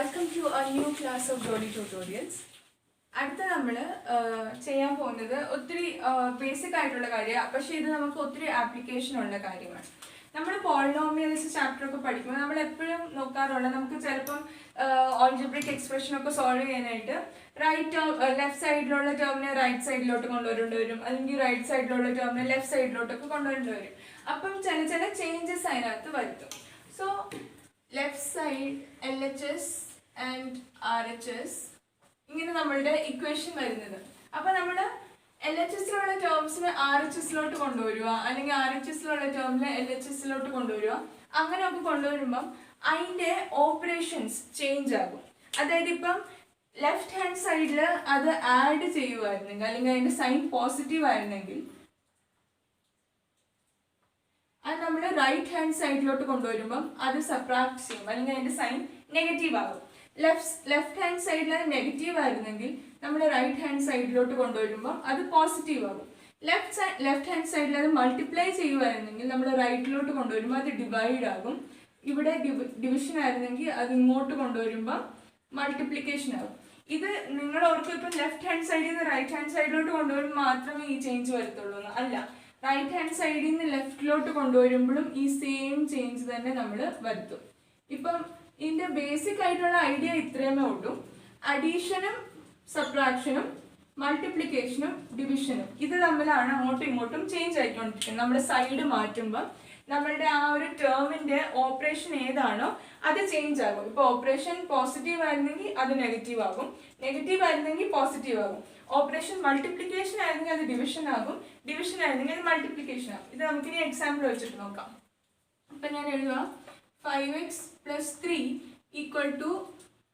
Welcome to a new class of Jolly Tutorials. അടുത്ത നമ്മൾ ചെയ്യാൻ പോകുന്നത് ഒത്തിരി ബേസിക് ആയിട്ടുള്ള കാര്യമാണ്, പക്ഷേ ഇത് നമുക്ക് ഒത്തിരി ആപ്ലിക്കേഷൻ ഉള്ള കാര്യമാണ്. നമ്മൾ പോളിനോമിയൽസ് ചാപ്റ്റർ ഒക്കെ പഠിക്കുമ്പോൾ നമ്മൾ എപ്പോഴും നോക്കാറുള്ള നമുക്ക് ചിലപ്പം ഓൾജിബ്രിക് എക്സ്പ്രഷൻ ഒക്കെ സോൾവ് ചെയ്യാനായിട്ട് ലെഫ്റ്റ് സൈഡിലുള്ള ടേമിനെ റൈറ്റ് സൈഡിലോട്ട് കൊണ്ടുവരേണ്ടി വരും, അല്ലെങ്കിൽ റൈറ്റ് സൈഡിലുള്ള ടേമിനെ ലെഫ്റ്റ് സൈഡിലോട്ടൊക്കെ കൊണ്ടുവരേണ്ടി വരും. അപ്പം ചില ചേഞ്ചസ് അതിനകത്ത് വരുത്തും. So left side LHS and RHS ഇങ്ങനെ നമ്മളുടെ ഇക്വേഷൻ വരുന്നത്. അപ്പം നമ്മൾ LHSലുള്ള ടേംസിനെ RHSലോട്ട് കൊണ്ടുവരിക, അല്ലെങ്കിൽ RHSലുള്ള ടേമിനെ LHSലോട്ട് കൊണ്ടുവരിക. അങ്ങനെയൊക്കെ കൊണ്ടുവരുമ്പം അതിൻ്റെ ഓപ്പറേഷൻസ് ചേഞ്ച് ആകും. അതായത് ഇപ്പം ലെഫ്റ്റ് ഹാൻഡ് സൈഡിൽ അത് ആഡ് ചെയ്യുമായിരുന്നെങ്കിൽ, അല്ലെങ്കിൽ അതിൻ്റെ സൈൻ പോസിറ്റീവ് ആയിരുന്നെങ്കിൽ, അത് നമ്മൾ റൈറ്റ് ഹാൻഡ് സൈഡിലോട്ട് കൊണ്ടുവരുമ്പം അത് സബ്ട്രാക്ട് ചെയ്യും, അല്ലെങ്കിൽ അതിൻ്റെ സൈൻ നെഗറ്റീവ് ആകും. ലെഫ്റ്റ് ഹാൻഡ് സൈഡിൽ അത് നെഗറ്റീവ് ആയിരുന്നെങ്കിൽ നമ്മൾ റൈറ്റ് ഹാൻഡ് സൈഡിലോട്ട് കൊണ്ടുവരുമ്പോൾ അത് പോസിറ്റീവ് ആകും. ലെഫ്റ്റ് ഹാൻഡ് സൈഡിൽ അത് മൾട്ടിപ്ലൈ ചെയ്യുമായിരുന്നെങ്കിൽ നമ്മൾ റൈറ്റിലോട്ട് കൊണ്ടുവരുമ്പോൾ അത് ഡിവൈഡ് ആകും. ഇവിടെ ഡിവിഷൻ ആയിരുന്നെങ്കിൽ അത് ഇങ്ങോട്ട് കൊണ്ടുവരുമ്പോൾ മൾട്ടിപ്ലിക്കേഷൻ ആകും. ഇത് നിങ്ങൾ ഓർക്കും ഇപ്പം ലെഫ്റ്റ് ഹാൻഡ് സൈഡിൽ നിന്ന് റൈറ്റ് ഹാൻഡ് സൈഡിലോട്ട് കൊണ്ടുവരുമ്പോൾ മാത്രമേ ഈ ചേഞ്ച് വരത്തുള്ളൂ എന്ന്. അല്ല, റൈറ്റ് ഹാൻഡ് സൈഡിൽ നിന്ന് ലെഫ്റ്റിലോട്ട് കൊണ്ടുവരുമ്പോഴും ഈ സെയിം ചേഞ്ച് തന്നെ നമ്മൾ വരുത്തും. ഇപ്പം ഇതിൻ്റെ ബേസിക് ആയിട്ടുള്ള ഐഡിയ ഇത്രയുമേ ഉള്ളൂ. അഡീഷനും സബ്ട്രാക്ഷനും മൾട്ടിപ്ലിക്കേഷനും ഡിവിഷനും ഇത് തമ്മിലാണ് അങ്ങോട്ടും ഇങ്ങോട്ടും ചേഞ്ച് ആയിക്കൊണ്ടിരിക്കുന്നത്. നമ്മൾ സൈഡ് മാറ്റുമ്പോൾ നമ്മളുടെ ആ ഒരു ടേമിൻ്റെ ഓപ്പറേഷൻ ഏതാണോ അത് ചേഞ്ച് ആകും. ഇപ്പോൾ ഓപ്പറേഷൻ പോസിറ്റീവ് ആയിരുന്നെങ്കിൽ അത് നെഗറ്റീവ് ആകും, നെഗറ്റീവ് ആയിരുന്നെങ്കിൽ പോസിറ്റീവ് ആകും. ഓപ്പറേഷൻ മൾട്ടിപ്ലിക്കേഷൻ ആയിരുന്നെങ്കിൽ അത് ഡിവിഷൻ ആകും, ഡിവിഷൻ ആയിരുന്നെങ്കിൽ അത് മൾട്ടിപ്ലിക്കേഷൻ ആകും. ഇത് നമുക്കിനി എക്സാമ്പിൾ വെച്ചിട്ട് നോക്കാം. അപ്പം ഞാൻ എഴുതുക 5x plus 3 equal to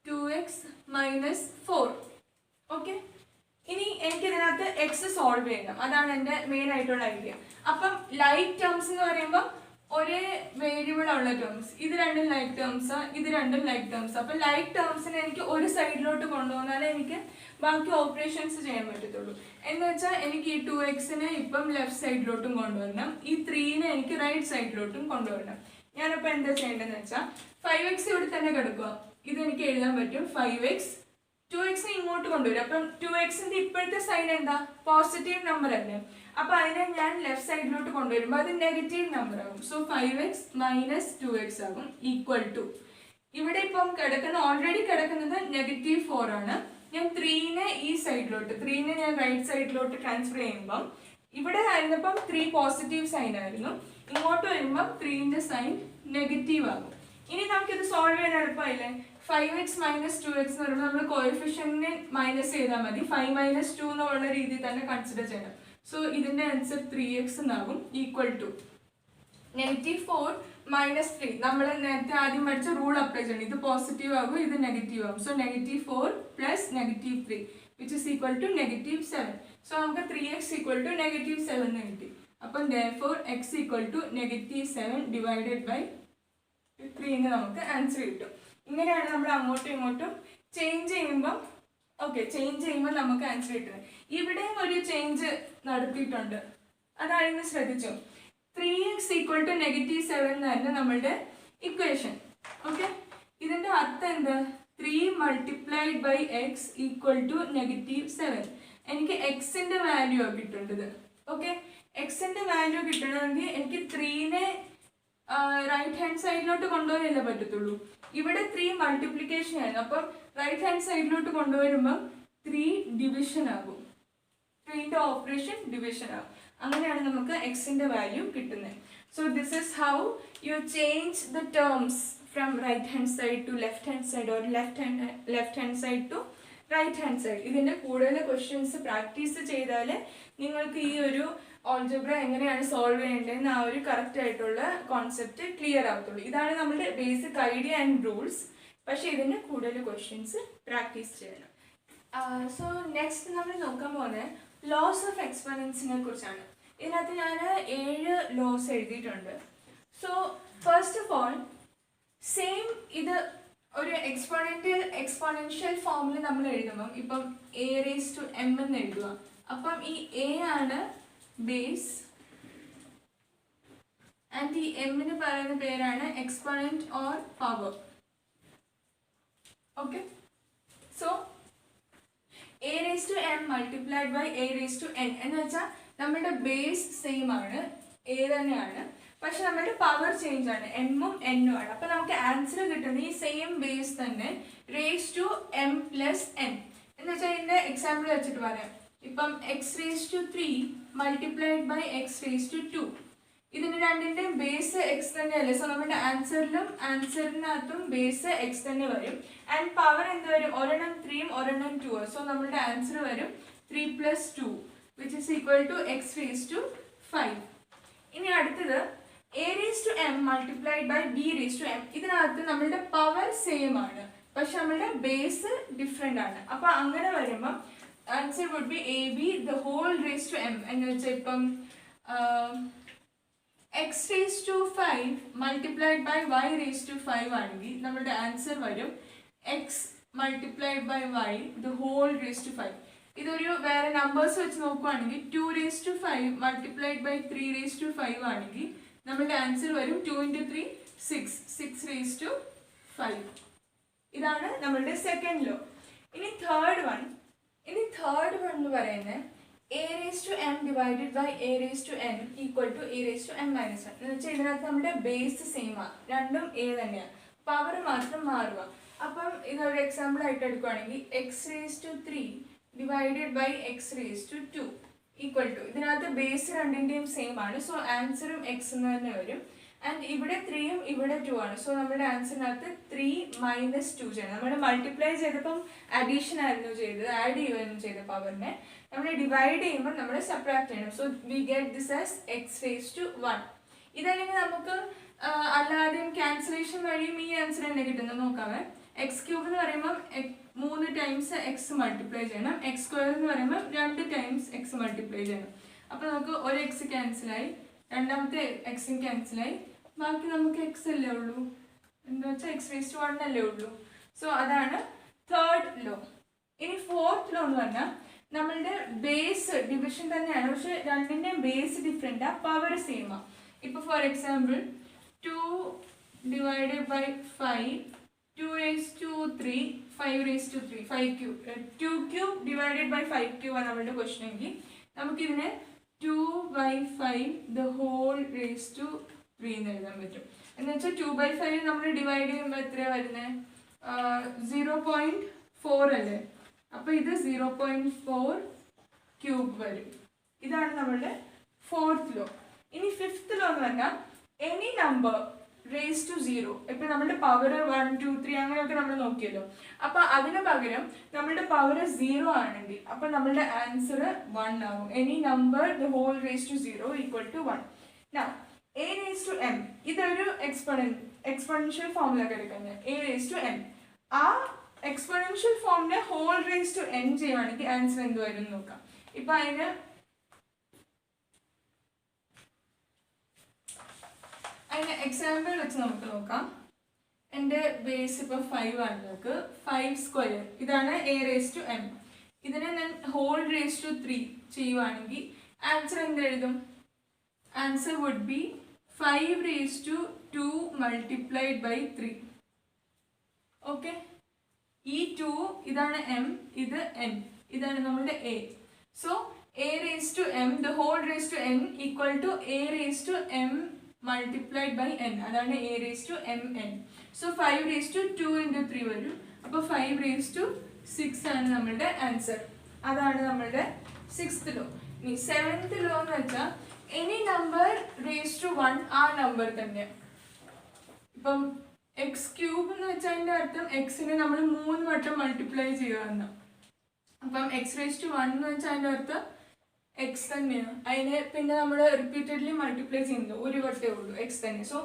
2x minus 4. Okay, ഇനി എനിക്കിതിനകത്ത് എക്സ് സോൾവ് ചെയ്യണം, അതാണ് എൻ്റെ മെയിൻ ആയിട്ടുള്ള ഐഡിയ. അപ്പം ലൈക്ക് ടേംസ് എന്ന് പറയുമ്പോൾ ഒരേ വേരിയബിൾ ഉള്ള ടേംസ്, ഇത് രണ്ടും ലൈക്ക് ടേംസ്, ഇത് രണ്ടും ലൈക്ക് ടേംസ്. അപ്പം ലൈക്ക് ടേംസിനെ എനിക്ക് ഒരു സൈഡിലോട്ട് കൊണ്ടുപോകുന്നാലേ എനിക്ക് ബാക്കി ഓപ്പറേഷൻസ് ചെയ്യാൻ പറ്റത്തുള്ളൂ. എന്ന് വെച്ചാൽ എനിക്ക് ഈ 2xനെ ഇപ്പം ലെഫ്റ്റ് സൈഡിലോട്ടും കൊണ്ടുവരണം, ഈ 3നെ എനിക്ക് റൈറ്റ് സൈഡിലോട്ടും കൊണ്ടുവരണം. ഞാനിപ്പോൾ എന്താ ചെയ്യേണ്ടതെന്ന് വെച്ചാൽ 5x ഇവിടെ തന്നെ കിടക്കുക, ഇതെനിക്ക് എഴുതാൻ പറ്റും 5x. 2xനെ ഇങ്ങോട്ട് കൊണ്ടുവരും. അപ്പം 2xന്റെ ഇപ്പോഴത്തെ സൈൻ എന്താ? പോസിറ്റീവ് നമ്പർ അല്ലേ. അപ്പം അതിനെ ഞാൻ ലെഫ്റ്റ് സൈഡിലോട്ട് കൊണ്ടുവരുമ്പോൾ അത് നെഗറ്റീവ് നമ്പർ ആകും. സോ 5x minus 2x ആകും ഈക്വൽ ടു, ഇവിടെ ഇപ്പം ഓൾറെഡി കിടക്കുന്നത് -4 ആണ്. ഞാൻ 3നെ ഈ സൈഡിലോട്ട്, 3നെ ഞാൻ റൈറ്റ് സൈഡിലോട്ട് ട്രാൻസ്ഫർ ചെയ്യുമ്പം ഇവിടെ ആയിരുന്നപ്പം 3 പോസിറ്റീവ് സൈൻ ആയിരുന്നു, ഇങ്ങോട്ട് വരുമ്പം 3ന്റെ സൈൻ നെഗറ്റീവ് ആകും. ഇനി നമുക്കിത് സോൾവ് ചെയ്യാൻ എളുപ്പമായില്ലേ? 5x minus 2x എന്ന് പറയുമ്പോൾ നമ്മൾ കോഎഫിഷ്യന്റിനെ മൈനസ് ചെയ്താൽ മതി. 5 minus 2 എന്നുള്ള രീതിയിൽ തന്നെ കൺസിഡർ ചെയ്യണം. സോ ഇതിന്റെ ആൻസർ 3x എന്നാകും ഈക്വൽ ടു -4 minus 3. നമ്മൾ നേരത്തെ ആദ്യം പഠിച്ച റൂൾ അപ്ലൈ ചെയ്യണം. ഇത് പോസിറ്റീവ് ആകും, ഇത് നെഗറ്റീവ് ആകും. So -4 plus -3 which is equal to -7. So നമുക്ക് 3x equal to -7 എന്ന് കിട്ടി. അപ്പം therefore x equal to -7 divided by 3 എന്ന് നമുക്ക് ആൻസർ കിട്ടും. ഇങ്ങനെയാണ് നമ്മൾ അങ്ങോട്ടും ഇങ്ങോട്ടും ചേഞ്ച് ചെയ്യുമ്പോൾ നമുക്ക് ആൻസർ കിട്ടുന്നത്. ഇവിടെയും ഒരു ചേഞ്ച് നടത്തിയിട്ടുണ്ട്, അതായിരുന്നു ശ്രദ്ധിച്ചോ? 3x equal to -7 എന്നായിരുന്നു നമ്മളുടെ ഇക്വേഷൻ. ഓക്കെ, ഇതിൻ്റെ അർത്ഥം എന്താ? 3 multiplied by x equal to -7. എനിക്ക് എക്സിൻ്റെ വാല്യൂ ആണ് കിട്ടേണ്ടത്. ഓക്കെ, എക്സിൻ്റെ വാല്യൂ കിട്ടണമെങ്കിൽ എനിക്ക് 3നെ റൈറ്റ് ഹാൻഡ് സൈഡിലോട്ട് കൊണ്ടുപോകാനല്ലേ പറ്റത്തുള്ളൂ. ഇവിടെ 3 മൾട്ടിപ്ലിക്കേഷൻ ആയിരുന്നു, അപ്പം റൈറ്റ് ഹാൻഡ് സൈഡിലോട്ട് കൊണ്ടുവരുമ്പം 3 ഡിവിഷൻ ആകും, 3ന്റെ ഓപ്പറേഷൻ ഡിവിഷൻ ആകും. അങ്ങനെയാണ് നമുക്ക് എക്സിൻ്റെ വാല്യൂ കിട്ടുന്നത്. So this is how you change the terms from right hand side to left hand side, or left hand side to right hand side. ഇതിൻ്റെ കൂടുതൽ ക്വസ്റ്റ്യൻസ് പ്രാക്ടീസ് ചെയ്താൽ നിങ്ങൾക്ക് ഈ ഒരു ഓൾജിബ്ര എങ്ങനെയാണ് സോൾവ് ചെയ്യേണ്ടതെന്ന് ആ ഒരു കറക്റ്റ് ആയിട്ടുള്ള കോൺസെപ്റ്റ് ക്ലിയർ ആവത്തുള്ളൂ. ഇതാണ് നമ്മുടെ ബേസിക് ഐഡിയ ആൻഡ് റൂൾസ്. പക്ഷേ ഇതിൻ്റെ കൂടുതൽ ക്വസ്റ്റ്യൻസ് പ്രാക്ടീസ് ചെയ്യണം. സോ നെക്സ്റ്റ് നമ്മൾ നോക്കാൻ പോകുന്നത് ലോസ് ഓഫ് എക്സ്പൊണൻസിനെ കുറിച്ചാണ്. ഇതിനകത്ത് ഞാൻ 7 ലോസ് എഴുതിയിട്ടുണ്ട്. So first of all same ഇത് ഒരു എക്സ്പോണൻഷ്യൽ ഫോമിൽ നമ്മൾ എഴുതുമ്പം ഇപ്പം a⁻m എന്ന് എഴുതുക. അപ്പം ഈ a ആണ് ബേസ് ആൻഡ് ഈ m ന് പറയുന്ന പേരാണ് exponent or power. Okay, so a raised to m multiplied by a raised to n എന്ന് വെച്ചാൽ നമ്മുടെ ബേസ് സെയിം ആണ്, a തന്നെയാണ്, പക്ഷെ നമ്മുടെ പവർ ചേഞ്ച് ആണ്, എമ്മും എന്നും ആണ്. അപ്പൊ നമുക്ക് ആൻസർ കിട്ടുന്നത് ഈ സെയിം ബേസ് തന്നെ raise to M plus N എന്ന് വെച്ചാൽ ഇതിന്റെ എക്സാമ്പിൾ വെച്ചിട്ട് പറയാം. ഇപ്പം X raise to 3 multiplied by X raise to 2, ഇതിന് രണ്ടിന്റെയും ബേസ് എക്സ് തന്നെയല്ലേ, സോ നമ്മുടെ ആൻസറിനകത്തും ബേസ് എക്സ് തന്നെ വരും. ആൻഡ് പവർ എന്ത് വരും, ഒരെണ്ണം 3 ഒരെണ്ണം 2, സോ നമ്മുടെ ആൻസർ വരും 3 + 2 which is equal to x raised to 5. ഇനി അടുത്തത് a raised to m multiplied by b raised to m. ഇതിനകത്ത് നമ്മളുടെ പവർ സെയിം ആണ്, പക്ഷെ നമ്മളുടെ ബേസ് ഡിഫറെന്റ് ആണ്. അപ്പൊ അങ്ങനെ വരുമ്പോൾ answer would be A B the whole raise to M എന്ന് വെച്ചാൽ ഇപ്പം x raised to 5 multiplied by y raised to 5 ആണെങ്കിൽ നമ്മുടെ ആൻസർ വരും x multiplied by y the whole raised to 5. ഇതൊരു വേറെ നമ്പേഴ്സ് വെച്ച് നോക്കുകയാണെങ്കിൽ 2 raised to 5 multiplied by 3 raised to 5 ആണെങ്കിൽ നമ്മുടെ ആൻസർ വരും 2 × 3 6 raised to 5. ഇതാണ് നമ്മളുടെ സെക്കൻഡ് ലോ. ഇനി തേർഡ് വൺ എന്ന് പറയുന്നത് a raised to m divided by a raised to n equal to a raised to m minus 1 എന്ന് വെച്ചാൽ ഇതിനകത്ത് നമ്മുടെ ബേസ് സെയിം ആണ്, രണ്ടും a തന്നെയാണ്, പവർ മാത്രം മാറുക. അപ്പം ഇതൊരു എക്സാമ്പിൾ ആയിട്ട് എടുക്കുകയാണെങ്കിൽ X raise to 3 divided by X raise to 2 equal to, ഇതിനകത്ത് ബേസ് രണ്ടിൻ്റെയും സെയിം ആണ്, സോ ആൻസറും എക്സ് എന്ന് തന്നെ വരും. ആൻഡ് ഇവിടെ 3യും ഇവിടെ 2 ആണ്, സോ നമ്മുടെ ആൻസറിനകത്ത് 3 - 2 ചെയ്യണം. നമ്മൾ മൾട്ടിപ്ലൈ ചെയ്തപ്പം അഡീഷൻ ആയിരുന്നു ചെയ്തത്, ആഡ് ചെയ്യുകയായിരുന്നു ചെയ്ത പവറിനെ. നമ്മൾ ഡിവൈഡ് ചെയ്യുമ്പോൾ നമ്മൾ സബ്ട്രാക്ട് ചെയ്യണം, so we get this as x raise to 1. ഇതല്ലെങ്കിൽ നമുക്ക് അല്ലാതെയും ക്യാൻസലേഷൻ വഴിയും ഈ ആൻസർ തന്നെ കിട്ടുന്നത് നോക്കാവേ. എക്സ് ക്യൂബ് എന്ന് പറയുമ്പോൾ 3 ടൈംസ് എക്സ് മൾട്ടിപ്ലൈ ചെയ്യണം, എക്സ് സ്ക്വയർ എന്ന് പറയുമ്പോൾ 2 ടൈംസ് എക്സ് മൾട്ടിപ്ലൈ ചെയ്യണം. അപ്പോൾ നമുക്ക് ഒരു എക്സ് ക്യാൻസലായി, രണ്ടാമത്തെ എക്സും ക്യാൻസലായി, ബാക്കി നമുക്ക് എക്സ് അല്ലേ ഉള്ളൂ, എന്താ വെച്ചാൽ എക്സ് റേസ് ടു 1 അല്ലേ ഉള്ളൂ. സോ അതാണ് തേർഡ് ലോ. ഇനി ഫോർത്ത് ലോ എന്ന് പറഞ്ഞാൽ നമ്മളുടെ ബേസ് ഡിവിഷൻ തന്നെയാണ്, പക്ഷെ രണ്ടിൻ്റെയും ബേസ് ഡിഫറെൻ്റ് ആ, പവർ സെയിം ആ. ഇപ്പോൾ for example 2 divided by 5 2 raised to 3 5 raised to 3 5 cube 2 cube divided by 5 cube ആണ് നമ്മുടെ ക്വസ്റ്റൻ എങ്കിൽ നമുക്കിതിനെ 2/5 the whole raised to 3 എന്ന് എഴുതാൻ പറ്റും. എന്ന് വെച്ചാൽ 2/5 നമ്മൾ ഡിവൈഡ് ചെയ്യുമ്പോൾ എത്രയാണ് വരുന്നത്, 0.4 അല്ലേ, അപ്പോൾ ഇത് 0.4 ക്യൂബ് വരും. ഇതാണ് നമ്മളുടെ ഫോർത്ത് ലോ. ഇനി ഫിഫ്ത്ത് ലോ എന്ന് പറഞ്ഞാൽ എനി നമ്പർ റേസ് ടു 0, ഇപ്പം നമ്മുടെ പവർ 1 2 3 അങ്ങനെയൊക്കെ നമ്മൾ നോക്കിയല്ലോ, അപ്പം അതിന് പകരം നമ്മളുടെ പവർ 0 ആണെങ്കിൽ അപ്പം നമ്മളുടെ ആൻസർ 1 ആകും. Any number the whole raise to 0 equal to 1. Now a raised to m ഇതൊരു എക്സ്പോണൻഷ്യൽ ഫോമിലൊക്കെ എടുക്കുന്നത്, a raised to m. ആ എക്സ്പോണൻഷ്യൽ ഫോമിനെ ഹോൾ റേസ് ടു n ചെയ്യുവാണെങ്കിൽ ആൻസർ എന്തുവരും നോക്കാം. ഇപ്പം അതിന് എക്സാമ്പിൾ വെച്ച് നമുക്ക് നോക്കാം. എൻ്റെ ബേസ് ഇപ്പോൾ 5 ആണ്, നമുക്ക് 5 സ്ക്വയർ ഇതാണ് a raised to m. ഇതിനെ ഞാൻ ഹോൾ റേസ് ടു 3 ചെയ്യുവാണെങ്കിൽ ആൻസർ എന്ത് എഴുതും, answer would be 5 raised to 2 multiplied by 3. Okay, ഈ 2 ഇതാണ് m, ഇത് n, ഇതാണ് നമ്മുടെ a. So a raised to m the whole raised to n equal to a raised to m multiplied by n, അതാണ് a raised to mn. So 5 raised to 2 into 3 വരും, അപ്പോൾ 5 raised to 6 ആണ് നമ്മളുടെ answer. അതാണ് നമ്മളുടെ sixth law. ഇനി seventh law എന്ന് വെച്ചാൽ എനി നമ്പർ റേസ് ടു 1 ആ നമ്പർ തന്നെ. ഇപ്പം എക്സ് ക്യൂബ് എന്ന് വെച്ചാൽ അതിൻ്റെ അർത്ഥം എക്സിനെ നമ്മൾ 3 വട്ടം മൾട്ടിപ്ലൈ ചെയ്യുക എന്നാണ്. അപ്പം എക്സ് റേസ് ടു 1 എന്ന് വെച്ചാൽ അതിൻ്റെ അർത്ഥം എക്സ് തന്നെയാണ്, അതിനെ പിന്നെ നമ്മൾ റിപ്പീറ്റഡ്ലി മൾട്ടിപ്ലൈ ചെയ്യുന്നത് ഒരു വട്ടേ ഉള്ളൂ, എക്സ് തന്നെ. സോ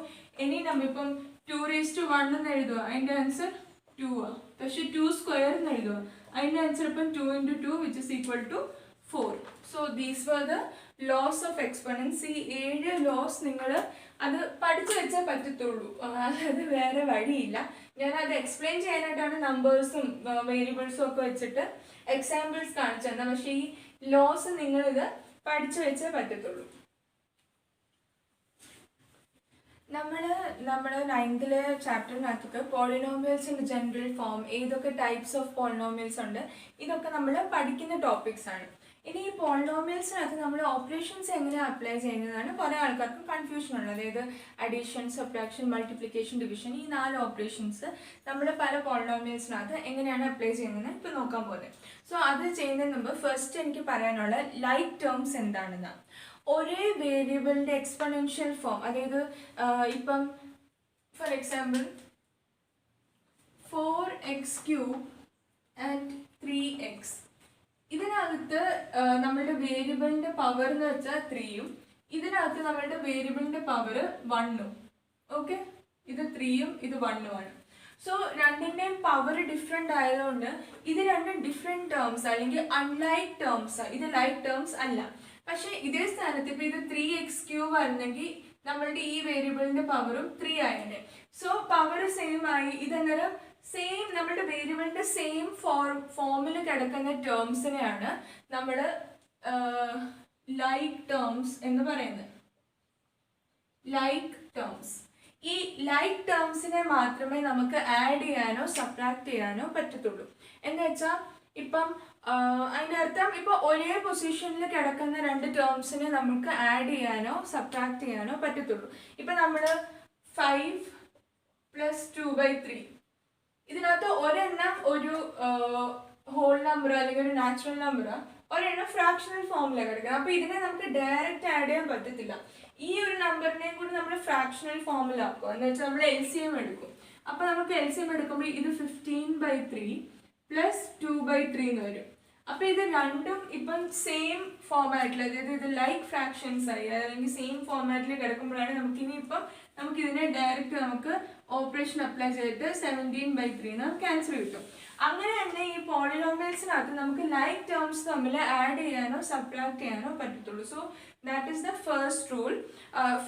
എനി നമ്പർ ഇപ്പം 2 raised to 1 എന്ന് എഴുതുക, അതിൻ്റെ ആൻസർ 2 ആണ്. പക്ഷെ 2 സ്ക്വയർ എന്ന് എഴുതുക, അതിൻ്റെ ആൻസർ ഇപ്പം 2 into 2 which is equal to 4. So these were the laws of exponents. ഈ 7 ലോസ് നിങ്ങൾ അത് പഠിച്ചു വെച്ചാൽ പറ്റത്തുള്ളൂ, അതായത് വേറെ വഴിയില്ല. ഞാനത് എക്സ്പ്ലെയിൻ ചെയ്യാനായിട്ടാണ് നമ്പേഴ്സും വേരിയബിൾസും ഒക്കെ വെച്ചിട്ട് എക്സാമ്പിൾസ് കാണിച്ചു തന്നെ, പക്ഷേ ഈ ലോസ് നിങ്ങളിത് പഠിച്ചു വെച്ചേ പറ്റത്തുള്ളൂ. നമ്മുടെ 9th ചാപ്റ്ററിനകത്ത് പോളിനോമിയൽസിൻ്റെ ജനറൽ ഫോം, ഏതൊക്കെ ടൈപ്സ് ഓഫ് പോളിനോമിയൽസ് ഉണ്ട്, ഇതൊക്കെ നമ്മൾ പഠിക്കുന്ന ടോപ്പിക്സ് ആണ്. ഇനി ഈ പോളിനോമിയൽസിനകത്ത് നമ്മൾ ഓപ്പറേഷൻസ് എങ്ങനെ അപ്ലൈ ചെയ്യുന്നതാണ് കുറേ ആൾക്കാർക്ക് കൺഫ്യൂഷൻ ഉള്ളത്. അതായത് അഡീഷൻ, സബ്ട്രാക്ഷൻ, മൾട്ടിപ്ലിക്കേഷൻ, ഡിവിഷൻ, ഈ 4 ഓപ്പറേഷൻസ് നമ്മൾ പല പോളിനോമിയൽസിനകത്ത് എങ്ങനെയാണ് അപ്ലൈ ചെയ്യുന്നത് ഇപ്പോൾ നോക്കാൻ പോകുന്നത്. സോ അത് ചെയ്യുന്നതിന് മുമ്പ് ഫസ്റ്റ് എനിക്ക് പറയാനുള്ള ലൈക്ക് ടേംസ് എന്താണെന്ന്. ഒരേ വേരിയബിളിൻ്റെ എക്സ്പൊണൻഷ്യൽ ഫോം, അതായത് ഇപ്പം for example 4x³ and 3x, ഇതിനകത്ത് നമ്മളുടെ വേരിയബിളിൻ്റെ പവർ എന്ന് വെച്ചാൽ 3ഉം ഇതിനകത്ത് നമ്മളുടെ വേരിയബിളിൻ്റെ പവർ 1ഉം. ഓക്കെ, ഇത് 3ഉം ഇത് 1ഉമാണ്. സോ രണ്ടിൻ്റെയും പവർ ഡിഫറെൻ്റ് ആയതുകൊണ്ട് ഇത് രണ്ടും ഡിഫറെൻറ്റ് ടേംസ് അല്ലെങ്കിൽ അൺലൈക്ക് ടേംസ്. ഇത് ലൈക്ക് ടേംസ് അല്ല. പക്ഷേ ഇതേ സ്ഥാനത്ത് ഇപ്പോൾ ഇത് 3x³ ആയിരുന്നെങ്കിൽ നമ്മളുടെ ഈ വേരിയബിളിൻ്റെ പവറും 3 ആയതിനെ. സോ പവർ സെയിം ആയി. ഇതന്നേരം സെയിം നമ്മുടെ വേരിയബിളിൻ്റെ സെയിം ഫോമിൽ കിടക്കുന്ന ടേംസിനെയാണ് നമ്മൾ ലൈക്ക് ടേംസ് എന്ന് പറയുന്നത്. Like terms. ഈ ലൈക്ക് ടേംസിനെ മാത്രമേ നമുക്ക് ആഡ് ചെയ്യാനോ സബ്ട്രാക്ട് ചെയ്യാനോ പറ്റത്തുള്ളൂ. എന്ന് വെച്ചാൽ ഇപ്പം അതിൻ്റെ അർത്ഥം ഇപ്പോൾ ഒരേ പൊസിഷനിൽ കിടക്കുന്ന 2 ടേംസിനെ നമുക്ക് ആഡ് ചെയ്യാനോ സബ്ട്രാക്ട് ചെയ്യാനോ പറ്റത്തുള്ളൂ. ഇപ്പം നമ്മൾ 5 + 2/3, ഇതിനകത്ത് ഒരെണ്ണം ഒരു ഹോൾ നമ്പർ അല്ലെങ്കിൽ ഒരു നാച്ചുറൽ നമ്പറാണ്, ഒരെണ്ണം ഫ്രാക്ഷണൽ ഫോമിലാണ് കിടക്കുന്നത്. അപ്പോൾ ഇതിനെ നമുക്ക് ഡയറക്റ്റ് ആഡ് ചെയ്യാൻ പറ്റത്തില്ല. ഈ ഒരു നമ്പറിനെയും കൂടി നമ്മൾ ഫ്രാക്ഷണൽ ഫോമിലാക്കും. എന്ന് വെച്ചാൽ നമ്മൾ LCM എടുക്കും. അപ്പോൾ നമുക്ക് LCM എടുക്കുമ്പോൾ ഇത് 15/3 + 2/3 എന്ന് വരും. അപ്പോൾ ഇത് രണ്ടും ഇപ്പം സെയിം ഫോമാറ്റിൽ, അതായത് ഇത് ലൈക്ക് ഫ്രാക്ഷൻസ് ആയി, അല്ലെങ്കിൽ സെയിം ഫോമാറ്റിൽ കിടക്കുമ്പോഴാണ് നമുക്കിതിനെ ഡയറക്റ്റ് നമുക്ക് ഓപ്പറേഷൻ അപ്ലൈ ചെയ്തിട്ട് 17/3 നമുക്ക് ആൻസർ കിട്ടും. അങ്ങനെ തന്നെ ഈ പോളിനോമിയൽസിനകത്ത് നമുക്ക് ലൈക്ക് ടേംസ് തമ്മിൽ ആഡ് ചെയ്യാനോ സബ്ട്രാക്ട് ചെയ്യാനോ പറ്റത്തുള്ളൂ. So that is the first rule.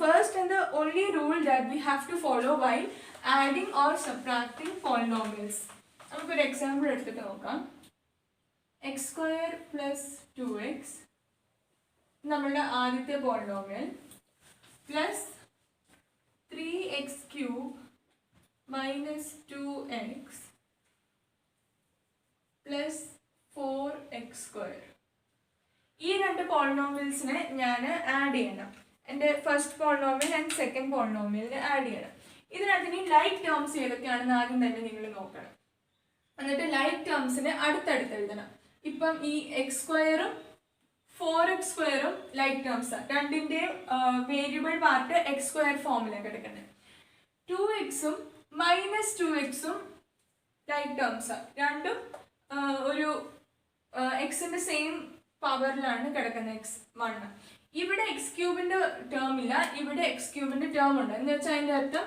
First and the only rule that we have to follow while adding or subtracting polynomials. നമുക്കൊരു എക്സാമ്പിൾ എടുത്തിട്ട് നോക്കാം. x² + 2x നമ്മളുടെ ആദ്യത്തെ polynomial, plus 3x³ - 2x + 4x². ഈ 2 പോളിനോമിയൽസിനെ ഞാൻ ആഡ് ചെയ്യണം. എൻ്റെ ഫസ്റ്റ് പോളിനോമിയൽ ആൻഡ് സെക്കൻഡ് പോളിനോമിയലിനെ ആഡ് ചെയ്യണം. ഇതിനകത്ത് ഇനി ലൈക്ക് ടേംസ് ഏതൊക്കെയാണെന്ന് ആദ്യം തന്നെ നിങ്ങൾ നോക്കണം. എന്നിട്ട് ലൈക്ക് ടേംസിനെ അടുത്തടുത്ത് എഴുതണം. ഇപ്പം ഈ x² 4x² ലൈക്ക് ടേംസാണ്. രണ്ടിൻ്റെയും വേരിയബിൾ പാർട്ട് x² ഫോമിലാണ് കിടക്കുന്നത്. 2x -2x like ടേംസാണ്. രണ്ടും ഒരു എക്സിൻ്റെ സെയിം പവറിലാണ് കിടക്കുന്നത്, x1. ഇവിടെ x³ ടേം ഇല്ല, ഇവിടെ x³ ടേം ഉണ്ട്. എന്ന് വെച്ചാൽ അതിൻ്റെ അർത്ഥം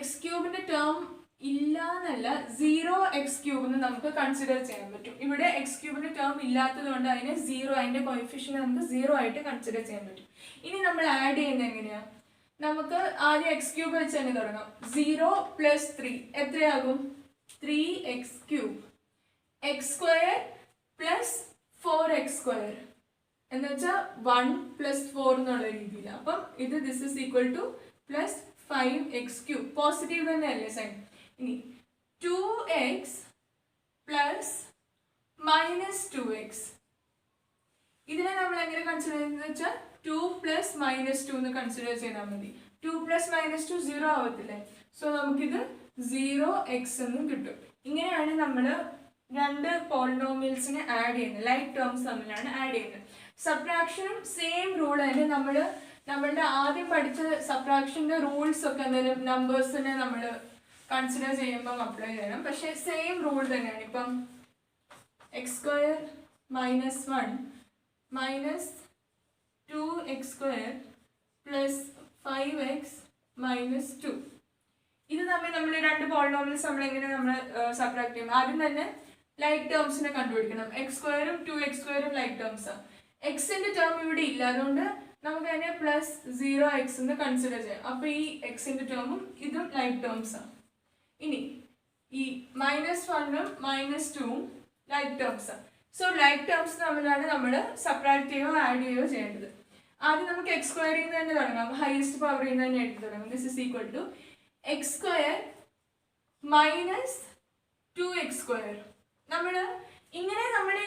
x³ ടേം ഇല്ല എന്നല്ല, 0x³ എന്ന് നമുക്ക് കൺസിഡർ ചെയ്യാൻ പറ്റും. ഇവിടെ x³ ടേം ഇല്ലാത്തത് കൊണ്ട് അതിനെ 0, അതിൻ്റെ കോഎഫിഷ്യന്റ് നമുക്ക് 0 ആയിട്ട് കൺസിഡർ ചെയ്യാൻ പറ്റും. ഇനി നമ്മൾ ആഡ് ചെയ്യുന്നത് എങ്ങനെയാണ്? നമുക്ക് ആദ്യം x³ വെച്ച് തന്നെ തുടങ്ങാം. 0 + 3 എത്രയാകും? 3x³ x² + 4x² എന്ന് വെച്ചാൽ 1 + 4 എന്നുള്ള രീതിയിൽ. അപ്പം ഇത് this is equal to +5x³ positive തന്നെയല്ലേ സൈൻ. ഇനി 2x + -2x, ഇതിനെ നമ്മൾ എങ്ങനെ കൺസിഡർ ചെയ്യുന്നത് വെച്ചാൽ 2 + -2 എന്ന് കൺസിഡർ ചെയ്താൽ മതി. 2 + -2 0 ആവത്തില്ലേ? സോ നമുക്കിത് 0x എന്നും കിട്ടും. ഇങ്ങനെയാണ് നമ്മൾ 2 പോളിനോമിയൽസിനെ ആഡ് ചെയ്യുന്നത്. ലൈക്ക് ടേംസ് തമ്മിലാണ് ആഡ് ചെയ്യുന്നത്. സബ്ട്രാക്ഷനും സെയിം റൂൾ തന്നെ. നമ്മളുടെ ആദ്യം പഠിച്ച സബ്ട്രാക്ഷൻ്റെ റൂൾസ് ഒക്കെ എന്തെങ്കിലും നമ്പേഴ്സിനെ നമ്മൾ കൺസിഡർ ചെയ്യുമ്പം അപ്ലൈ ചെയ്യണം. പക്ഷേ സെയിം റൂൾ തന്നെയാണ്. ഇപ്പം x² - 1 - 2x² + 5x - 2. ഇത് തമ്മിൽ നമ്മൾ 2 പോളിനോമിയൽസ് നമ്മൾ എങ്ങനെ സബ്ട്രാക്ട് ചെയ്യും? ആദ്യം തന്നെ ലൈക്ക് ടേംസിനെ കണ്ടുപിടിക്കണം. x² ഉം 2x² ലൈക്ക് ടേംസാണ്. എക്സിൻ്റെ ടേം ഇവിടെ ഇല്ല, അതുകൊണ്ട് നമുക്ക് അതിനെ +0x എന്ന് കൺസിഡർ ചെയ്യാം. അപ്പോൾ ഈ എക്സിൻ്റെ ടേമും ഇതും ലൈക്ക് ടേംസാണ്. ഇനി ഈ -1 ഉം -2 ഉം ലൈക്ക് ടേംസാണ്. സോ ലൈക്ക് ടേംസ് തമ്മിലാണ് നമ്മൾ സബ്ട്രാക്ട് ചെയ്യുകയോ ആഡ് ചെയ്യുകയോ ചെയ്യേണ്ടത്. ആദ്യം നമുക്ക് എക്സ് സ്ക്വയറിൽ നിന്ന് തന്നെ തുടങ്ങാം, ഹയസ്റ്റ് പവറിൽ നിന്ന് തന്നെ എഴുതി തുടങ്ങാം. This is equal to x square minus 2x square. നമ്മൾ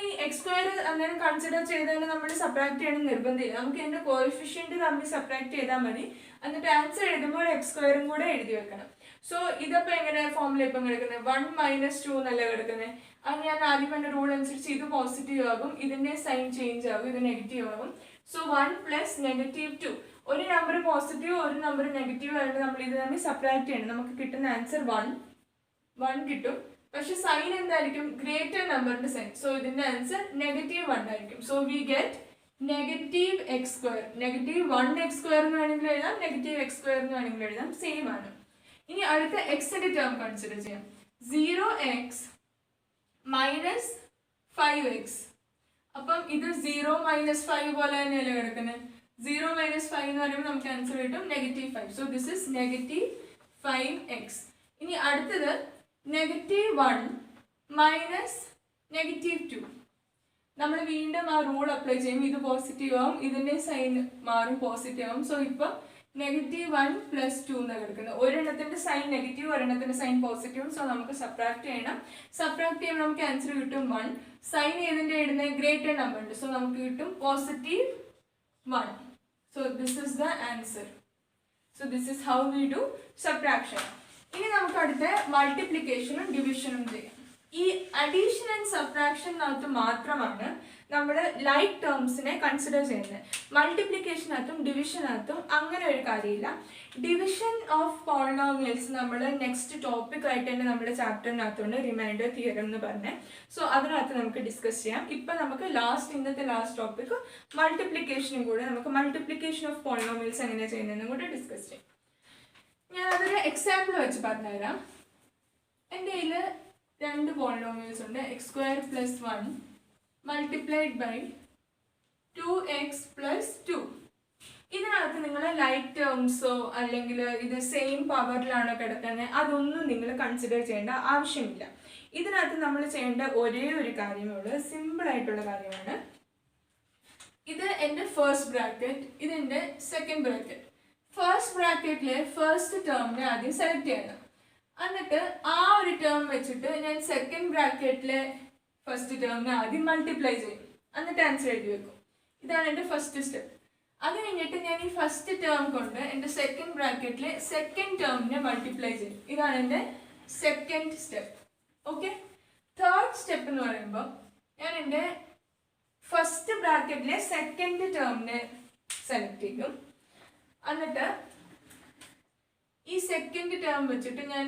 ഈ എക്സ് സ്ക്വയർ അന്നേരം കൺസിഡർ ചെയ്തതിന് നമ്മൾ സബ്ട്രാക്ട് ചെയ്യണം നിർബന്ധമില്ല. നമുക്ക് ഇതിന്റെ കോഎഫിഷ്യന്റ് തമ്മിൽ സബ്ട്രാക്ട് ചെയ്താൽ മതി. എന്നിട്ട് ആൻസർ എഴുതുമ്പോൾ എക്സ് സ്ക്വയറും കൂടെ എഴുതി വെക്കണം. സോ ഇതപ്പോൾ എങ്ങനെ ഫോമിൽ ഇപ്പം കിടക്കുന്നത്? 1 - 2 എന്നല്ല കിടക്കുന്നത്. അത് ഞാൻ ആദ്യം എൻ്റെ റൂൾ അനുസരിച്ച് ഇത് പോസിറ്റീവ് ആകും, ഇതിന്റെ സൈൻ ചേഞ്ച് ആകും, ഇത് നെഗറ്റീവ് ആകും. സോ 1 + -2. ഒരു നമ്പർ പോസിറ്റീവ് ഒരു നമ്പർ നെഗറ്റീവ് ആയിട്ട് നമ്മൾ ഇത് തമ്മിൽ സബ്ട്രാക്ട് ചെയ്യണം. നമുക്ക് കിട്ടുന്ന ആൻസർ 1 കിട്ടും. പക്ഷെ സൈൻ എന്തായിരിക്കും? ഗ്രേറ്റർ നമ്പറിന്റെ സൈൻ. സോ ഇതിന്റെ ആൻസർ -1 ആയിരിക്കും. So we get -x square. -1x square എന്ന് വേണമെങ്കിൽ എഴുതാം, -x സ്ക്വയർ എന്ന് വേണമെങ്കിൽ എഴുതാം, സെയിം ആണ്. ഇനി അടുത്ത എക്സിന്റെ ടേം കൺസിഡർ ചെയ്യാം. 0x - 5x. അപ്പം ഇത് 0 - 5 പോലെ തന്നെയല്ലേ കിടക്കുന്നത്. 0 - 5 എന്ന് പറയുമ്പോൾ നമുക്ക് ആൻസർ കിട്ടും -5. So this is -5x. ഇനി അടുത്തത് -1 - -2. നമ്മൾ വീണ്ടും ആ റൂൾ അപ്ലൈ ചെയ്യും. ഇത് പോസിറ്റീവ് ആവും, ഇതിന്റെ സൈൻ മാറും, പോസിറ്റീവ് ആവും. സോ ഇപ്പം -1 + 2 എന്നാണ് കിടക്കുന്നത്. ഒരെണ്ണത്തിന്റെ സൈൻ നെഗറ്റീവ്, ഒരെണ്ണത്തിന്റെ സൈൻ പോസിറ്റീവ്. സോ നമുക്ക് സബ്ട്രാക്ട് ചെയ്യണം. സബ്ട്രാക്ട് ചെയ്യുമ്പോൾ നമുക്ക് ആൻസർ കിട്ടും 1. സൈൻ ഏതിന്റെ ഇടുന്നത്? ഗ്രേറ്റർ നമ്പർ ഉണ്ട്. സോ നമുക്ക് കിട്ടും +1. So this is the answer. So this is how we do subtraction. ഇനി നമുക്ക് അടുത്ത മൾട്ടിപ്ലിക്കേഷനും ഡിവിഷനും ചെയ്യാം. ഈ അഡീഷൻ ആൻഡ് സബ്ട്രാക്ഷനകത്ത് മാത്രമാണ് നമ്മൾ ലൈക്ക് ടേംസിനെ കൺസിഡർ ചെയ്യുന്നത്. മൾട്ടിപ്ലിക്കേഷനകത്തും ഡിവിഷനകത്തും അങ്ങനെ ഒരു കാര്യമില്ല. ഡിവിഷൻ ഓഫ് പോളിനോമിയൽസ് നമ്മൾ നെക്സ്റ്റ് ടോപ്പിക് ആയിട്ട് തന്നെ നമ്മുടെ ചാപ്റ്ററിനകത്തുണ്ട്, റിമൈൻഡർ തിയറം എന്ന് പറഞ്ഞ്. സോ അതിനകത്ത് നമുക്ക് ഡിസ്കസ് ചെയ്യാം. ഇപ്പം നമുക്ക് ഇന്നത്തെ ലാസ്റ്റ് ടോപ്പിക് മൾട്ടിപ്ലിക്കേഷനും കൂടെ നമുക്ക് മൾട്ടിപ്ലിക്കേഷൻ ഓഫ് പോളിനോമിയൽസ് എങ്ങനെ ചെയ്യുന്നതെന്നും കൂടെ ഡിസ്കസ് ചെയ്യാം. ഞാൻ അതൊരു എക്സാമ്പിൾ വെച്ച് പറഞ്ഞുതരാം. എൻ്റെ കയ്യിൽ 2 പോളിനോമിയൽസ് ഉണ്ട്. x² + 1 multiplied by 2x + 2. ഇതിനകത്ത് നിങ്ങൾ ലൈക്ക് ടേംസോ അല്ലെങ്കിൽ ഇത് സെയിം പവറിലാണോ കിടക്കുന്നത് അതൊന്നും നിങ്ങൾ കൺസിഡർ ചെയ്യേണ്ട ആവശ്യമില്ല. ഇതിനകത്ത് നമ്മൾ ചെയ്യേണ്ട ഒരേ ഒരു കാര്യമേ ഉള്ളൂ, സിമ്പിൾ ആയിട്ടുള്ള കാര്യമാണ്. ഇത് എൻ്റെ ഫസ്റ്റ് ബ്രാക്കറ്റ്, ഇതെൻ്റെ സെക്കൻഡ് ബ്രാക്കറ്റ്. ഫസ്റ്റ് ബ്രാക്കറ്റിലെ ഫസ്റ്റ് ടേമിനെ ആദ്യം സെലക്ട് ചെയ്യണം. എന്നിട്ട് ആ ഒരു ടേം വെച്ചിട്ട് ഞാൻ സെക്കൻഡ് ബ്രാക്കറ്റിലെ ഫസ്റ്റ് ടേമിനെ ആദ്യം മൾട്ടിപ്ലൈ ചെയ്യും. എന്നിട്ട് ആൻസർ എഴുതി വെക്കും. ഇതാണ് എൻ്റെ ഫസ്റ്റ് സ്റ്റെപ്പ്. അത് കഴിഞ്ഞിട്ട് ഞാൻ ഈ ഫസ്റ്റ് ടേം കൊണ്ട് എൻ്റെ സെക്കൻഡ് ബ്രാക്കറ്റിലെ സെക്കൻഡ് ടേമിനെ മൾട്ടിപ്ലൈ ചെയ്യും. ഇതാണ് എൻ്റെ second step. Okay. Third step എന്ന് പറയുമ്പോൾ ഞാൻ എൻ്റെ ഫസ്റ്റ് ബ്രാക്കറ്റിലെ സെക്കൻഡ് ടേമിനെ സെലക്ട് ചെയ്യും. എന്നിട്ട് ഈ സെക്കൻഡ് ടേം വെച്ചിട്ട് ഞാൻ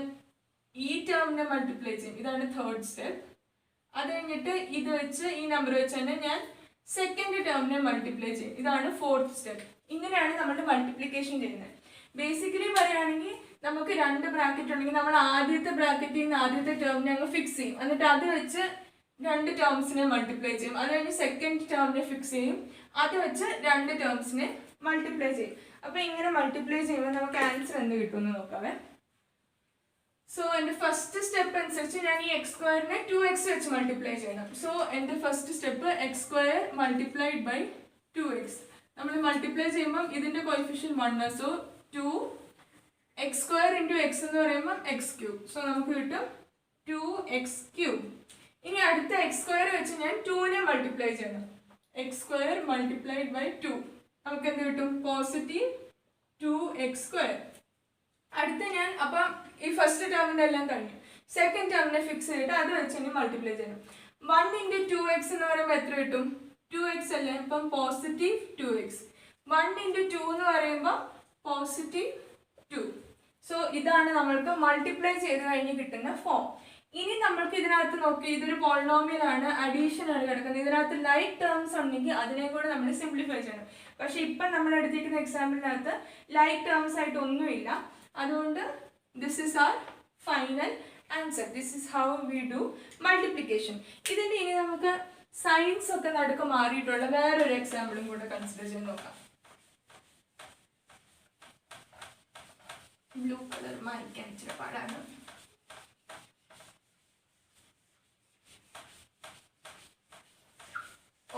ഈ ടേമിനെ മൾട്ടിപ്ലൈ ചെയ്യും. ഇതാണ് തേർഡ് സ്റ്റെപ്പ്. അത് കഴിഞ്ഞിട്ട് ഇത് വെച്ച് ഈ നമ്പർ വെച്ച് തന്നെ ഞാൻ സെക്കൻഡ് ടേമിനെ മൾട്ടിപ്ലൈ ചെയ്യും. ഇതാണ് ഫോർത്ത് സ്റ്റെപ്പ്. ഇങ്ങനെയാണ് നമ്മൾ മൾട്ടിപ്ലിക്കേഷൻ ചെയ്യുന്നത്. ബേസിക്കലി പറയുകയാണെങ്കിൽ നമുക്ക് 2 ബ്രാക്കറ്റ് ഉണ്ടെങ്കിൽ നമ്മൾ ആദ്യത്തെ ബ്രാക്കറ്റിൽ നിന്ന് ആദ്യത്തെ ടേമിനെ അങ്ങ് ഫിക്സ് ചെയ്യും. എന്നിട്ട് അത് വെച്ച് 2 ടേംസിനെ മൾട്ടിപ്ലൈ ചെയ്യും. അത് കഴിഞ്ഞ് സെക്കൻഡ് ടേമിനെ ഫിക്സ് ചെയ്യും. അത് വെച്ച് 2 ടേംസിനെ മൾട്ടിപ്ലൈ ചെയ്യും. അപ്പോൾ ഇങ്ങനെ മൾട്ടിപ്ലൈ ചെയ്യുമ്പോൾ നമുക്ക് ആൻസർ എന്ത് കിട്ടുമെന്ന് നോക്കാവേ. സോ എൻ്റെ ഫസ്റ്റ് സ്റ്റെപ്പ് അനുസരിച്ച് ഞാൻ ഈ x² 2x വെച്ച് മൾട്ടിപ്ലൈ ചെയ്യണം. സോ എൻ്റെ first step x² multiplied by 2x. നമ്മൾ മൾട്ടിപ്ലൈ ചെയ്യുമ്പം ഇതിൻ്റെ കോഎഫിഷ്യന്റ് 1. സോ 2x² × x എന്ന് പറയുമ്പം x³. സോ നമുക്ക് കിട്ടും 2x³. ഇനി അടുത്ത x² വെച്ച് ഞാൻ 2നെ മൾട്ടിപ്ലൈ ചെയ്യണം. x² മൾട്ടിപ്ലൈഡ് ബൈ 2 നമുക്ക് എന്ത് കിട്ടും? +2x². അടുത്ത ഞാൻ അപ്പം ഈ ഫസ്റ്റ് ടേമിൻ്റെ എല്ലാം കഴിഞ്ഞു. സെക്കൻഡ് ടേമിനെ ഫിക്സ് ചെയ്തിട്ട് അത് വെച്ച് ഇനി മൾട്ടിപ്ലൈ ചെയ്യണം. 1 × 2x എന്ന് പറയുമ്പോൾ എത്ര കിട്ടും? 2x അല്ലേ? അപ്പം +2x. 1 × 2 എന്ന് പറയുമ്പോൾ +2. സോ ഇതാണ് നമ്മൾക്ക് മൾട്ടിപ്ലൈ ചെയ്ത് കഴിഞ്ഞ് കിട്ടുന്ന ഫോം. ഇനി നമ്മൾക്ക് ഇതിനകത്ത് നോക്കി, ഇതൊരു പോളിനോമിയൽ ആണ്, അഡീഷൻ ആണ് കിടക്കുന്നത്. ഇതിനകത്ത് ലൈക്ക് ടേംസ് ഉണ്ടെങ്കിൽ അതിനെ കൂടെ നമ്മൾ സിംപ്ലിഫൈ ചെയ്യണം. പക്ഷെ ഇപ്പം നമ്മൾ എടുത്തിരിക്കുന്ന എക്സാമ്പിളിനകത്ത് ലൈക്ക് ടേംസ് ആയിട്ട് ഒന്നുമില്ല. അതുകൊണ്ട് this is our final answer. This is how we do multiplication. ഇതിൻ്റെ ഇനി നമുക്ക് സൈൻസ് ഒക്കെ നടുക്ക് മാറിയിട്ടുള്ള വേറൊരു എക്സാമ്പിളും കൂടെ കൺസിഡർ ചെയ്ത് നോക്കാം. ബ്ലൂ കളർ മായ്ക്കാൻ ഇച്ചിരി പാടാണ്.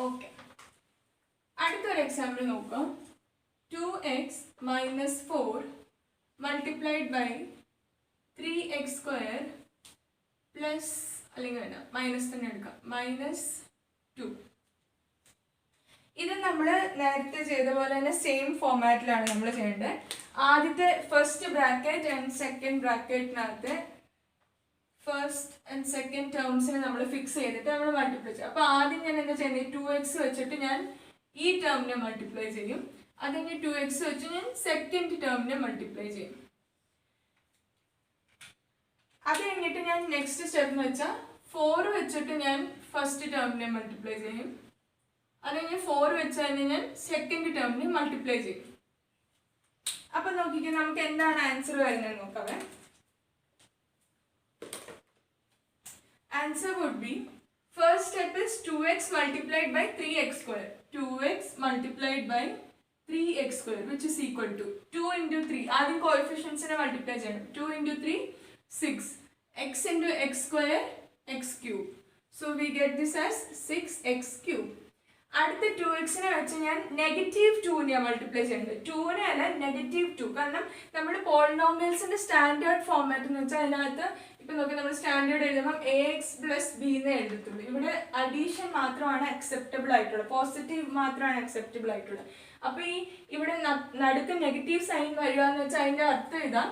ഓക്കെ, അടുത്തൊരു എക്സാമ്പിൾ നോക്കാം. Multiplied by 3x square plus അല്ലെങ്കിൽ വേണ്ട മൈനസ് തന്നെ എടുക്കാം -2. ഇത് നമ്മൾ നേരത്തെ ചെയ്ത പോലെ തന്നെ സെയിം ഫോമാറ്റിലാണ് നമ്മൾ ചെയ്യേണ്ടത്. ആദ്യത്തെ ഫസ്റ്റ് ബ്രാക്കറ്റ് ആൻഡ് സെക്കൻഡ് ബ്രാക്കറ്റിനകത്ത് ഫസ്റ്റ് ആൻഡ് സെക്കൻഡ് ടേംസിനെ നമ്മൾ ഫിക്സ് ചെയ്തിട്ട് നമ്മൾ മൾട്ടിപ്ലൈ ചെയ്യും. അപ്പോൾ ആദ്യം ഞാൻ എന്താ ചെയ്യുന്നത്, 2x വെച്ചിട്ട് ഞാൻ ഈ ടേമിനെ മൾട്ടിപ്ലൈ ചെയ്യും. അതിന് 2x വെച്ച് ഞാൻ സെക്കൻഡ് ടേമിനെ മൾട്ടിപ്ലൈ ചെയ്യും. അത് കഴിഞ്ഞിട്ട് ഞാൻ നെക്സ്റ്റ് സ്റ്റെപ്പ് എന്ന് വെച്ചാൽ 4 വെച്ചിട്ട് ഞാൻ ഫസ്റ്റ് ടേമിനെ മൾട്ടിപ്ലൈ ചെയ്യും. അത് കഴിഞ്ഞ് 4 വെച്ച് തന്നെ ഞാൻ സെക്കൻഡ് ടേമിനെ മൾട്ടിപ്ലൈ ചെയ്യും. അപ്പൊ നോക്കിക്കേ നമുക്ക് എന്താണ് ആൻസർ വരുന്നത് നോക്കാവേ. Answer would be, first step is 2x multiplied by 3x square. 2x multiplied by 3x square which is equal to 2 into 3. ആദ്യം coefficients നെ multiply ചെയ്യണം. 2 into 3 6. x into x square x cube. So we get this as 6x cube. അടുത്ത 2x നെ വെച്ച് ഞാൻ -2 നെ multiply ചെയ്യുന്നത്. 2 നെ അല്ല -2. കാരണം നമ്മൾ പോളിനോമിയൽസിന്റെ സ്റ്റാൻഡേർഡ് ഫോർമാറ്റ് എന്ന് വെച്ചാൽ അതിനകത്ത് ഇപ്പൊ നോക്കി നമ്മൾ സ്റ്റാൻഡേർഡ് എഴുതുമ്പോൾ ax + b എന്നേ എഴുതത്തുള്ളൂ. ഇവിടെ അഡീഷൻ മാത്രമാണ് അക്സെപ്റ്റബിൾ ആയിട്ടുള്ളത്, പോസിറ്റീവ് മാത്രമാണ് അക്സെപ്റ്റബിൾ ആയിട്ടുള്ളത്. അപ്പൊ ഇവിടെ നടുക്ക് നെഗറ്റീവ് സൈൻ വരിക എന്ന് വെച്ചാൽ അതിന്റെ അർത്ഥം ഇതാ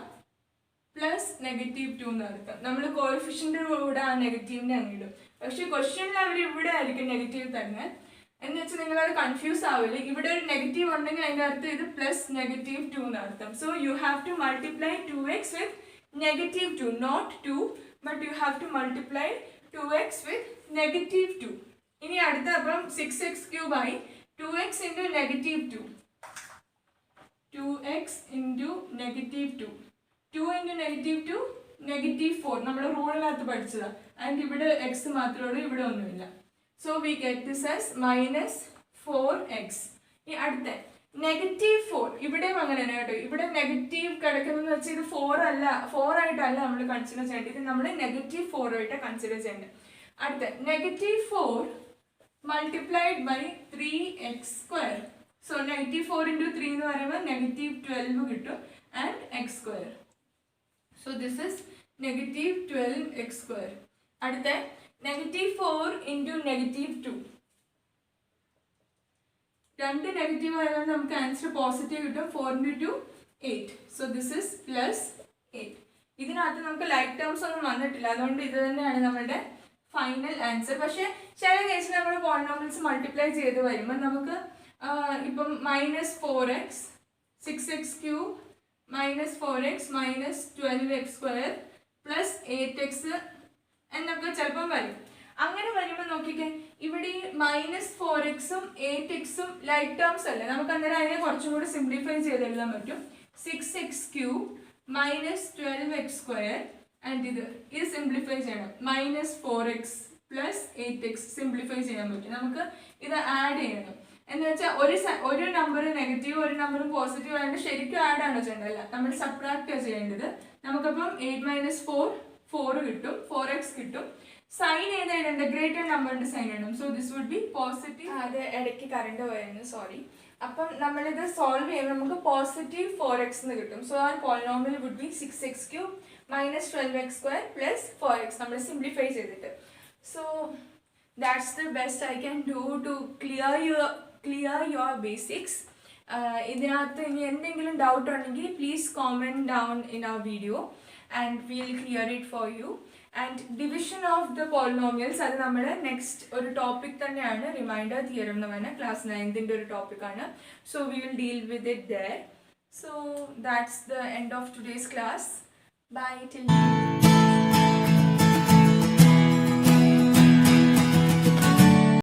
+2 എന്ന് അർത്ഥം. നമ്മൾ കോഎഫിഷ്യന്റ് കൂടെ ആ നെഗറ്റീവിനെ അങ്ങിടും. പക്ഷെ ക്വസ്റ്റ്യനിൽ അവർ ഇവിടെ ആയിരിക്കും നെഗറ്റീവ് തന്നെ എന്ന് വെച്ചാൽ നിങ്ങൾ അത് കൺഫ്യൂസ് ആവില്ല. ഇവിടെ ഒരു നെഗറ്റീവ് ഉണ്ടെങ്കിൽ അതിന്റെ അർത്ഥം ഇത് +2 എന്ന് അർത്ഥം. So you have to multiply 2x with -2, not 2, but you have to multiply 2x with -2. ഇനി അടുത്ത അപ്പം 6x cube ആയി 2x into -2. 2x into -2. 2 into -2 -4. നമ്മൾ റൂളിനകത്ത് പഠിച്ചതാണ്. ആൻഡ് ഇവിടെ x മാത്രമേ ഉള്ളൂ, ഇവിടെ ഒന്നുമില്ല. So we get this as -4x. ഈ അടുത്ത -4 ഇവിടെയും അങ്ങനെ തന്നെ കേട്ടോ. ഇവിടെ നെഗറ്റീവ് കിടക്കുന്നതെന്ന് വെച്ചാൽ ഇത് 4 ആയിട്ടല്ല നമ്മൾ കൺസിഡർ ചെയ്യേണ്ടത്. ഇത് നമ്മൾ -4 ആയിട്ട് കൺസിഡർ ചെയ്യേണ്ടത്. അടുത്ത -4 multiplied by 3x square. So -4 into 3 എന്ന് പറയുമ്പോൾ -12 കിട്ടും and x square. So this is -12x square. അടുത്ത -4 into -2. രണ്ട് നെഗറ്റീവ് ആയതുകൊണ്ട് നമുക്ക് ആൻസർ പോസിറ്റീവ് കിട്ടും. 4 into 2 8. So this is +8. ഇതിനകത്ത് നമുക്ക് ലൈക്ക് ടേംസ് ഒന്നും വന്നിട്ടില്ല, അതുകൊണ്ട് ഇത് തന്നെയാണ് നമ്മുടെ ഫൈനൽ ആൻസർ. പക്ഷെ ചില കേസിൽ നമ്മൾ പോളിനോമിയൽസ് മൾട്ടിപ്ലൈ ചെയ്ത് വരുമ്പോൾ നമുക്ക് ഇപ്പം -4x 6x cube -4x -12x square +8x എന്നൊക്കെ ചിലപ്പം വരും. അങ്ങനെ വരുമ്പോൾ നോക്കിക്കേ ഇവിടെ -4xും 8xും ലൈക്ക് ടേംസ് അല്ലേ, നമുക്ക് അന്നേരം അതിനെ കുറച്ചും കൂടി സിംപ്ലിഫൈ ചെയ്ത് എഴുതാൻ പറ്റും. 6x cube -12x square and ഇത് സിംപ്ലിഫൈ ചെയ്യണം. -4x + 8x സിംപ്ലിഫൈ ചെയ്യാൻ പറ്റും. നമുക്ക് ഇത് ആഡ് ചെയ്യണം എന്ന് വെച്ചാൽ ഒരു നമ്പർ നെഗറ്റീവ് ഒരു നമ്പർ പോസിറ്റീവ് ആയതുകൊണ്ട് ശരിക്കും ആഡ് ആണ് ചെയ്യേണ്ടതല്ല, നമ്മൾ സബ്ട്രാക്ട് ചെയ്യേണ്ടത്. നമുക്കപ്പം 8 - 4 4 കിട്ടും, 4x കിട്ടും. സൈൻ ഏതാ ഇടേണ്ട, ഗ്രേറ്റർ നമ്പറിന്റെ സൈൻ ഇടും. So this would be positive. അത് ഇടയ്ക്ക് കറണ്ട് പോയിരുന്നു, സോറി. അപ്പം നമ്മളിത് സോൾവ് ചെയ്യുമ്പോൾ നമുക്ക് +4x എന്ന് കിട്ടും. So our polynomial would be 6x cube -12x square +4x. നമ്മൾ സിംപ്ലിഫൈ ചെയ്തിട്ട്. So that's the best I can do to clear your basics. ഇതിനകത്ത് ഇനി എന്തെങ്കിലും ഡൗട്ട് ഉണ്ടെങ്കിൽ please comment down in our video and will clear it for you. And division of the polynomials അത് നമ്മൾ next ഒരു topic തന്നെയാണ്, reminder theorem എന്ന് പറഞ്ഞാൽ ക്ലാസ് 9th ഒരു ടോപ്പിക്കാണ്. So we will deal with it there. So that's the end of today's class. Bye till